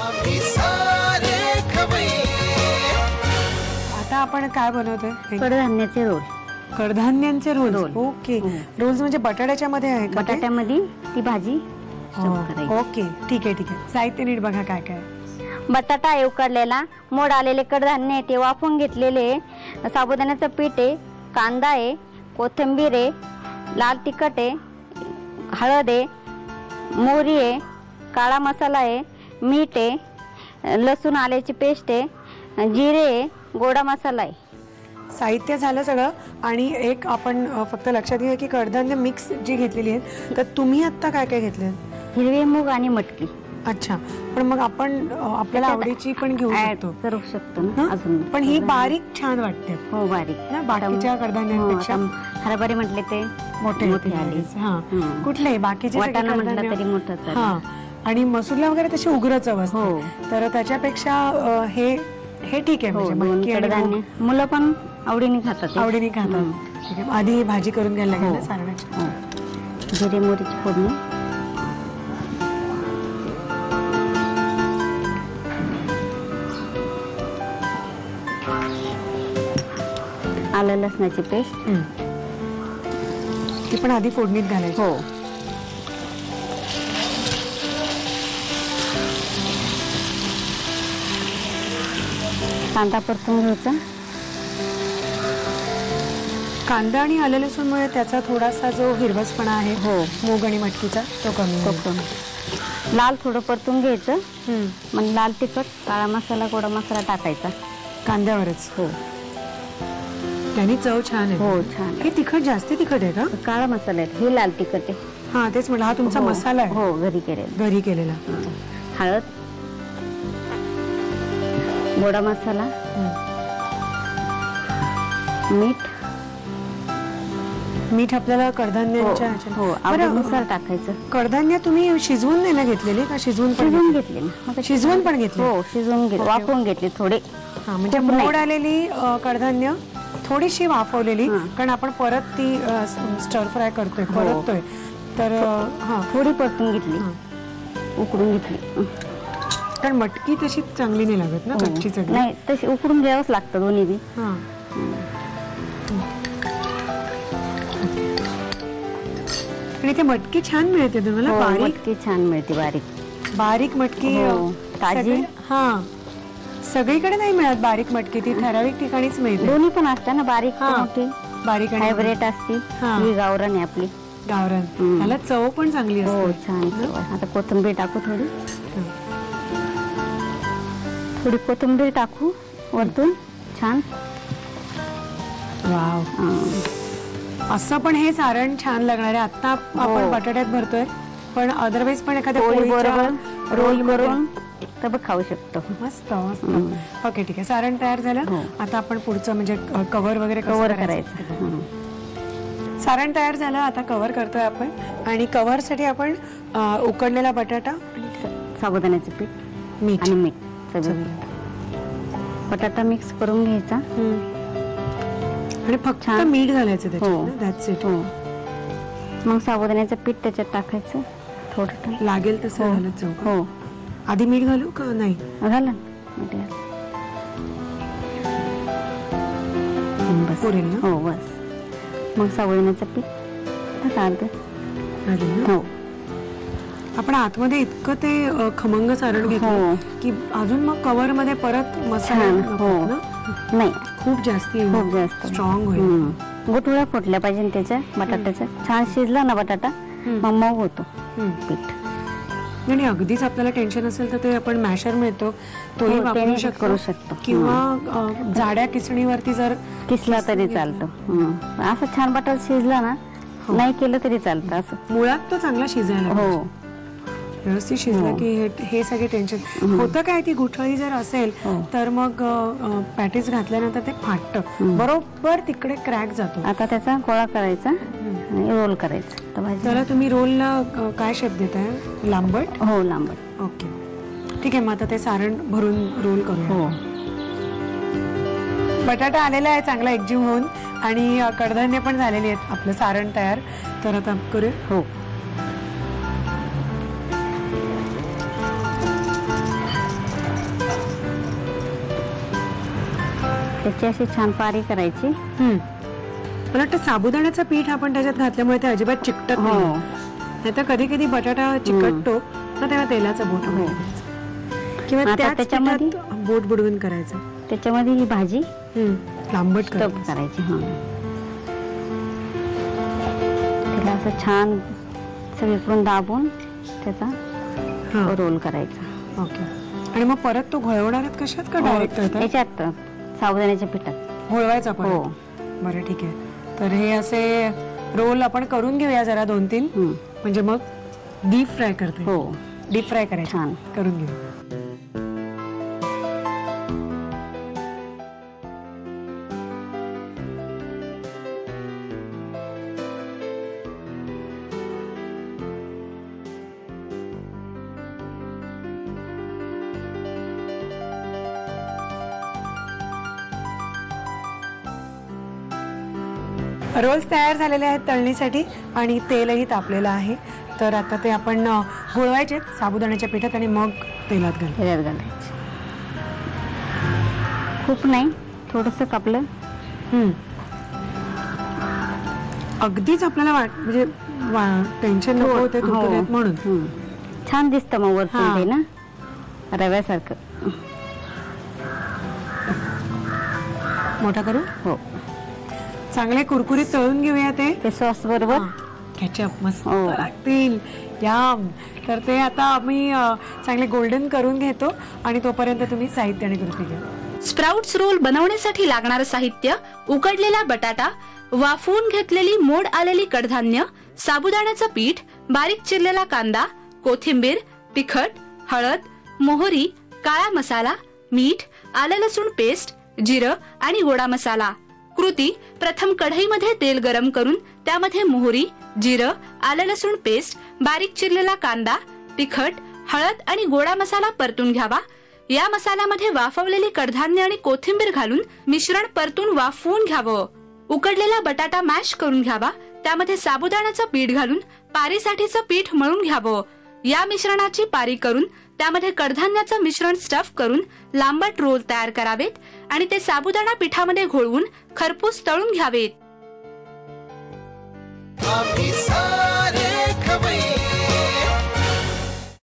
आम्ही सारे खवय्ये. आता आपण काय बनवतोय? कडधान्याचे रोल. कडधान्यांचे रोल. रोल. ओके. रोल्स म्हणजे बटाट्याच्या मध्ये आहे का? बटाट्यामध्ये ती भाजी ओके, ठीक आहे ठीक आहे. साहित्य नीट बघा काय काय. बटाटा आहे उकडलेला, मोड आलेले कडधान्य आहे ते वाफवून घेतलेले, साबुदाण्याचं पीठ आहे, कांदा आहे, कोथिंबीर आहे, लाल तिखट आहे, हळद आहे, मोहरी आहे, काळा मसाला आहे, मीठ आहे, लसूण आल्याची पेस्ट आहे, जिरे आहे, गोडा मसाला आहे. साहित्य झालं सगळं. आणि एक आपण फक्त लक्षात घ्या की कडधान्य मिक्स जी घेतलेली आहेत, तर तुम्ही आता काय काय घेतले? हिरवे मूग आणि मटकी. अच्छा, पण मग आपण आपल्याला आवडीची पण घेऊ शकतो. करू शकतो ना अजून. पण ही बारीक छान वाटते. हो बारीक ना बाकीच्या कडधान्यांपेक्षा. हरभरे म्हटले ते मोठे आले. हा, कुठले बाकीचे वाटाणा म्हटलं तरी मोठं. हा, आणि मसूरला वगैरे तशी उग्र चव असते. हो. तर त्याच्यापेक्षा हे ठीक आहे. म्हणजे कडधान्य मुलं पण आवडीने खातात. आवडीने खातात. आधी भाजी करून घ्यायला लागेल ना सारणाची. जिरे मोहरीची फोडणी, आलं लसणाची पेस्ट. ती पण आधी फोडणीत घालायची. हो. कांदा परतून घ्यायचा. कांदा आणि आलं लसूणमुळे त्याचा थोडासा जो हिरवसपणा आहे हो मूग आणि मटकीचा तो कमी होतो. लाल थोडं परतून घ्यायचं. मग लाल तिखट, काळा मसाला, गोडा मसाला टाकायचा कांद्यावरच. हो, त्याने चव छान आहे. हो छान. हे तिखट जास्ती तिखट आहे का? काळा मसाला आहे, हे लाल तिखट आहे. हा तेच म्हटलं, हा तुमचा मसाला आहे. हो, घरी केलेला. घरी केलेला. हळद, गोडा मसाला, मीठ आपल्याला कडधान्यांच्या हो आवडीनुसार टाकायचं. कडधान्य तुम्ही शिजवून नाही ना घेतलेले का? शिजवून घेतले ना. शिजवून पण घेतले. हो, शिजवून घेतले, वाफवून घेतले थोडे. हा, म्हणजे मोड आलेली कडधान्य थोडीशी वाफवलेली, कारण आपण परत ती स्टर फ्राय करतोय, परततोय. तर हा, थोडी परतून घेतली, उकडून घेतली. कारण मटकी तशी चांगली नाही लागत ना, कच्ची सगळी. नाही, तशी उकडून घ्यावंच लागतं दोन्ही बी. आणि ते मटकी छान मिळते तुम्हाला. बारीक मटकी छान मिळते, बारीक बारीक मटकी ताजी. हा, सगळीकडे नाही मिळत बारीक मटकी, ती ठराविक ठिकाणीच मिळते. दोन्ही पण असते ना, बारीक मोठी. बारीक आणि हायब्रेड असते. ही गावरान आहे आपली, गावरान. त्याला चव पण चांगली असते. हो छान चव. आता कोथिंबीर टाकू, थोडी कोथिंबीर टाकू वरतून. छान. वाव, असं पण हे सारण छान लागणार आहे. आता आपण बटाट्यात भरतोय, पण अदरवाईज पण एखाद्या पोळी बरोबर रोल करून तर खाऊ शकतो. मस्त मस्त. ओके, ठीक आहे. सारण तयार झालं. आता आपण पुढचं म्हणजे कव्हर वगैरे करायचं. सारण तयार झालं, आता कव्हर करतोय आपण. आणि कव्हर साठी आपण उकडलेला बटाटा, साबुदाण्याचं पीठ, मीठ आणि मीठ सगळं. बटाटा मिक्स करून घ्यायचा आणि फक्त मीठ घालायचं त्याच्यात. That's it. मग साबुदाण्याचं पीठ त्याच्यात टाकायचं, थोडं लागेल तसं घालायचं. हो. आधी मीठ घालू का? नाही घाला. पुरेल ना? हो बस. मग साबुदाण्याचं पीठ टाकते. हो. आपण आतमध्ये इतकं ते खमंग सारण घेतो की अजून मग कव्हर मध्ये परत मसाला नाही, खूप जास्त स्ट्रॉंग होईल. गुठळ्या फुटल्या पाहिजे त्याच्या बटाट्याच्या. छान शिजला ना बटाटा, मग मऊ होतो पीठ. नाही, अगदीच आपल्याला टेन्शन असेल तर ते आपण मॅशर मिळतो, तोही वापरू शकतो. किंवा जाड्या किसणीवरती जर किसला तरी चालतो. असं छान बटाटा शिजला ना, नाही केलं तरी चालतं. असं मुळात तो चांगला शिजायला. हो, व्यवस्थित शिजला की हे सगळे टेन्शन होतं. काय ती गुठळी जर असेल तर मग पॅटीस घातल्यानंतर ते फाटतं, बरोबर तिकडे क्रॅक जातो. आता त्याचा गोळा करायचा आणि रोल करायचा. त्याला तुम्ही रोलला काय शेप देताय? लांबट? हो, लांबट. ओके, ठीक आहे. मग आता ते सारण भरून रोल करू. हो. बटाटा आलेला आहे चांगला एकजीव होऊन, आणि कडधान्य पण झालेली आहेत. आपलं सारण तयार. तर आता करूया. हो. त्याची अशी छान पारी करायची. मला वाटतं साबुदाण्याचं पीठ आपण त्याच्यात घातल्यामुळे ते अजिबात चिकटत नाही. नाहीतर कधी कधी बटाटा चिकटतो ना, तेव्हा तेलाचं बोट किंवा आता त्याच्यामध्ये बोट बुडवून करायचं. त्याच्यामध्ये ही भाजी लांबट स्टफ करायची. तिला असं छान सगळीकडून दाबून त्याचा रोल करायचा. ओके. आणि मग परत तो घोळवणाऱ्यात कशात का डायरेक्ट याच्यात साबुदाण्याच्या पिठात घोळवायचा परत? हो. बरं ठीक आहे. तर हे असे रोल आपण करून घेऊया जरा 2-3, म्हणजे मग डीप फ्राय करते. हो, डीप फ्राय करायचं छान करून घेऊ. रोल्स तयार झालेले आहेत तळणीसाठी आणि तेलही तापलेलं आहे. तर आता ते आपण घोळवायचे साबुदाण्याच्या पिठात आणि मग तेलात घालायचे. खूप नाही, थोडंसं कापलं. अगदीच आपल्याला म्हणजे टेन्शन नको होते म्हणून छान दिसतं मग वरतून ते ना रव्यासारखं. मोठा करू. हो, चांगले कुरकुरीत तळून घेऊया ते सॉस बरोबर. केचप मस्त लागतील. याम. तर ते आता आम्ही चांगले गोल्डन करून घेतो आणि तोपर्यंत तुम्ही साहित्य आणि कृती घ्या. स्प्राउट्स रोल बनवण्यासाठी लागणारं साहित्य: उकडलेला बटाटा, वाफवून घेतलेली मोड आलेली कडधान्य, साबुदाण्याचं पीठ, बारीक चिरलेला कांदा, कोथिंबीर, तिखट, हळद, मोहरी, काळा मसाला, मीठ, आलं लसूण पेस्ट, जिरं आणि गोडा मसाला. कृती: प्रथम कढईमध्ये तेल गरम करून त्यामध्ये मोहरी, जिरं, आलं लसूण पेस्ट, बारीक चिरलेला कांदा, तिखट, हळद आणि गोडा मसाला परतून घ्यावा. या मसाल्यामध्ये वाफवलेली कडधान्य आणि कोथिंबीर घालून मिश्रण परतून वाफवून घ्यावं. उकडलेला बटाटा मॅश करून घ्यावा. त्यामध्ये साबुदाण्याचं पीठ घालून पारीसाठीचं पीठ मळून घ्यावं. या मिश्रणाची पारी करून त्यामध्ये कडधान्याचं मिश्रण स्टफ करून लांबट रोल तयार करावेत आणि ते साबुदाणा पिठामध्ये घोळवून खरपूस तळून घ्यावेत.